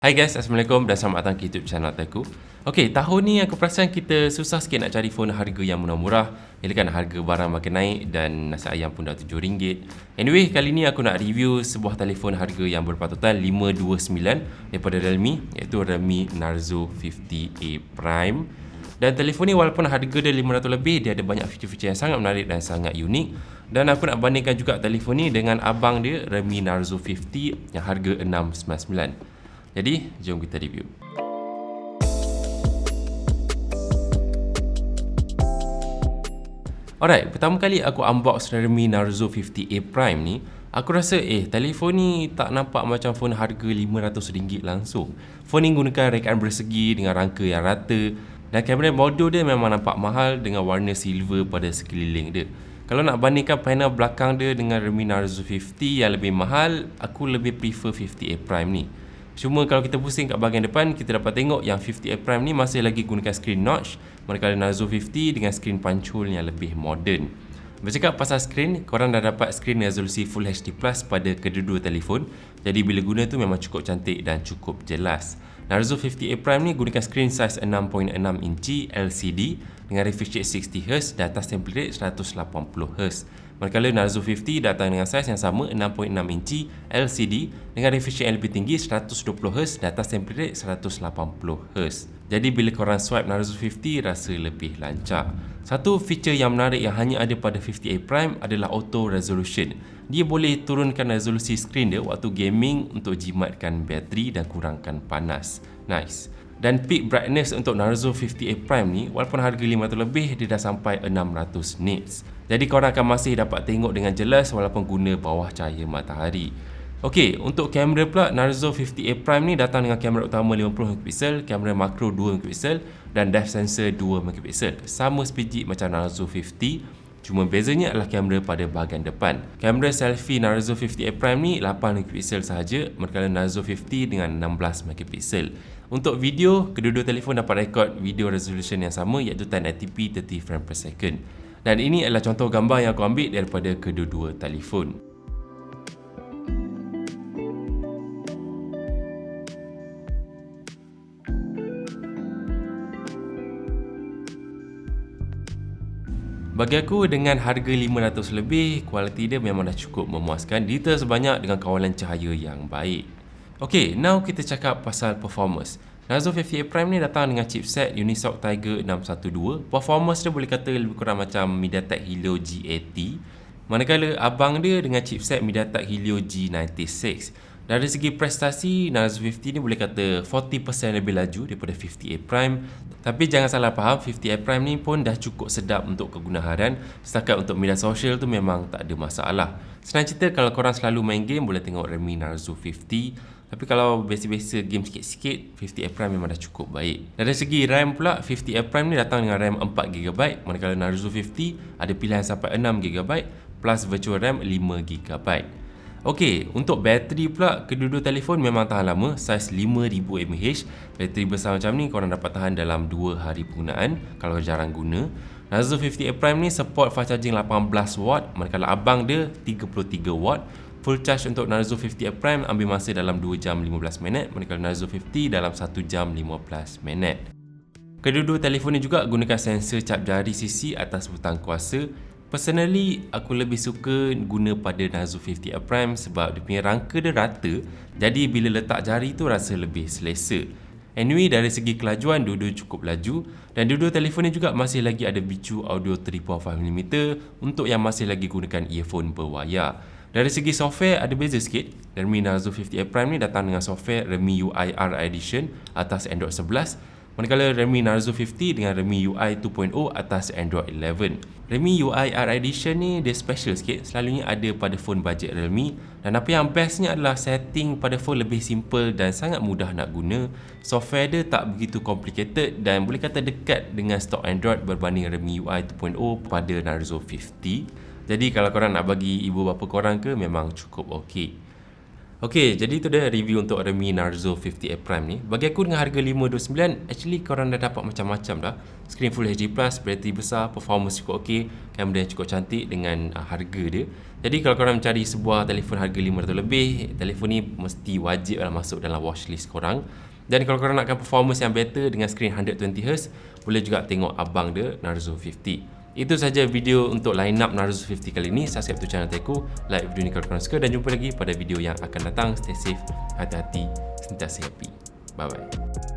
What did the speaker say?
Hai guys, Assalamualaikum dan selamat datang ke YouTube channel Taeku. Okey, tahun ni aku perasan kita susah sikit nak cari phone harga yang murah-murah. Ialah kan harga barang makin naik dan nasi ayam pun dah RM7. Anyway, kali ni aku nak review sebuah telefon harga yang berpatutan 529 daripada Realme, iaitu Realme Narzo 50A Prime. Dan telefon ni walaupun harga dia 500 lebih, dia ada banyak feature-feature yang sangat menarik dan sangat unik. Dan aku nak bandingkan juga telefon ni dengan abang dia, Realme Narzo 50 yang harga RM699. Jadi, jom kita review. Alright, pertama kali aku unbox Realme Narzo 50A Prime ni, aku rasa telefon ni tak nampak macam phone harga RM500 langsung. Phone ni gunakan rekaan bersegi dengan rangka yang rata dan kamera modul dia memang nampak mahal dengan warna silver pada sekeliling dia. Kalau nak bandingkan panel belakang dia dengan Realme Narzo 50 yang lebih mahal, aku lebih prefer 50A Prime ni. Cuma kalau kita pusing kat bahagian depan, kita dapat tengok yang 50A Prime ni masih lagi gunakan screen notch, manakala Narzo 50 dengan screen punch hole yang lebih moden. Bercakap pasal screen, korang dah dapat screen resolusi Full HD Plus pada kedua-dua telefon. Jadi bila guna tu memang cukup cantik dan cukup jelas. Narzo 50A Prime ni gunakan screen size 6.6 inci LCD dengan refresh rate 60Hz dan touch template rate 180Hz. Manakala Narzo 50 datang dengan saiz yang sama 6.6 inci LCD dengan refresh rate yang lebih tinggi 120Hz dan touch template rate 180Hz. Jadi bila korang swipe Narzo 50 rasa lebih lancar. Satu feature yang menarik yang hanya ada pada 50A Prime adalah auto resolution. Dia boleh turunkan resolusi skrin dia waktu gaming untuk jimatkan bateri dan kurangkan panas. Nice. Dan peak brightness untuk Narzo 50A Prime ni walaupun harga 500 lebih, dia dah sampai 600 nits. Jadi korang akan masih dapat tengok dengan jelas walaupun guna bawah cahaya matahari. Okey, untuk kamera pula, Narzo 50A Prime ni datang dengan kamera utama 50MP, kamera makro 2MP dan depth sensor 2MP. Sama sebiji macam Narzo 50, cuma bezanya adalah kamera pada bahagian depan. Kamera selfie Narzo 50A Prime ni 8MP sahaja, manakala Narzo 50 dengan 16MP. Untuk video, kedua-dua telefon dapat rekod video resolution yang sama iaitu 1080p 30 frame per second. Dan ini adalah contoh gambar yang aku ambil daripada kedua-dua telefon. Bagi aku, dengan harga 500 lebih, kualiti dia memang dah cukup memuaskan, detail sebanyak dengan kawalan cahaya yang baik. Ok, now kita cakap pasal performance. Narzo 50A Prime ni datang dengan chipset Unisoc Tiger 612. Performance dia boleh kata lebih kurang macam MediaTek Helio G80. Manakala abang dia dengan chipset MediaTek Helio G96. Dari segi prestasi, Narzo 50 ni boleh kata 40% lebih laju daripada 50A Prime. Tapi jangan salah faham, 50A Prime ni pun dah cukup sedap untuk kegunaan. Setakat untuk media sosial tu memang tak ada masalah. Senang cerita, kalau korang selalu main game, boleh tengok Realme Narzo 50. Tapi kalau biasa-biasa game sikit-sikit, 50A Prime memang dah cukup baik. Dari segi RAM pula, 50A Prime ni datang dengan RAM 4GB, manakala Narzo 50 ada pilihan sampai 6GB plus virtual RAM 5GB. Okey, untuk bateri pula, kedua-dua telefon memang tahan lama, saiz 5000mAh. Bateri besar macam ni korang dapat tahan dalam 2 hari penggunaan kalau jarang guna. Narzo 50A Prime ni support fast charging 18W, manakala abang dia 33W. Full charge untuk Narzo 50A Prime ambil masa dalam 2 jam 15 minit, manakala Narzo 50 dalam 1 jam 15 minit. Kedua-dua telefon ni juga gunakan sensor cap jari sisi atas butang kuasa. Personally, aku lebih suka guna pada Narzo 50A Prime sebab dia punya rangka dia rata, jadi bila letak jari tu rasa lebih selesa. Anyway, dari segi kelajuan, dua-dua cukup laju dan dua-dua telefon ni juga masih lagi ada bicu audio 3.5mm untuk yang masih lagi gunakan earphone berwayar. Dari segi software ada beza sikit. Realme Narzo 50A Prime ni datang dengan software Realme UI R Edition atas Android 11, manakala Realme Narzo 50 dengan Realme UI 2.0 atas Android 11. Realme UI R Edition ni dia special sikit, selalunya ada pada phone budget Realme, dan apa yang bestnya adalah setting pada phone lebih simple dan sangat mudah nak guna. Software dia tak begitu complicated dan boleh kata dekat dengan stok Android berbanding Realme UI 2.0 pada Narzo 50. Jadi kalau korang nak bagi ibu bapa korang ke, memang cukup okey. Okay, jadi itu dia review untuk Redmi Narzo 50A Prime ni. Bagi aku dengan harga RM529, actually korang dah dapat macam-macam dah. Screen Full HD+, bateri besar, performance cukup okey, kamera yang cukup cantik dengan harga dia. Jadi kalau korang mencari sebuah telefon harga RM500 lebih, telefon ni mesti wajib lah masuk dalam watchlist korang. Dan kalau korang nakkan performance yang better dengan screen 120Hz, boleh juga tengok abang dia Narzo 50. Itu saja video untuk line up Narzo 50 kali ini. Subscribe to channel Taeku, like video ni kalau korang suka, dan jumpa lagi pada video yang akan datang. Stay safe, hati-hati, sentiasa happy. Bye bye.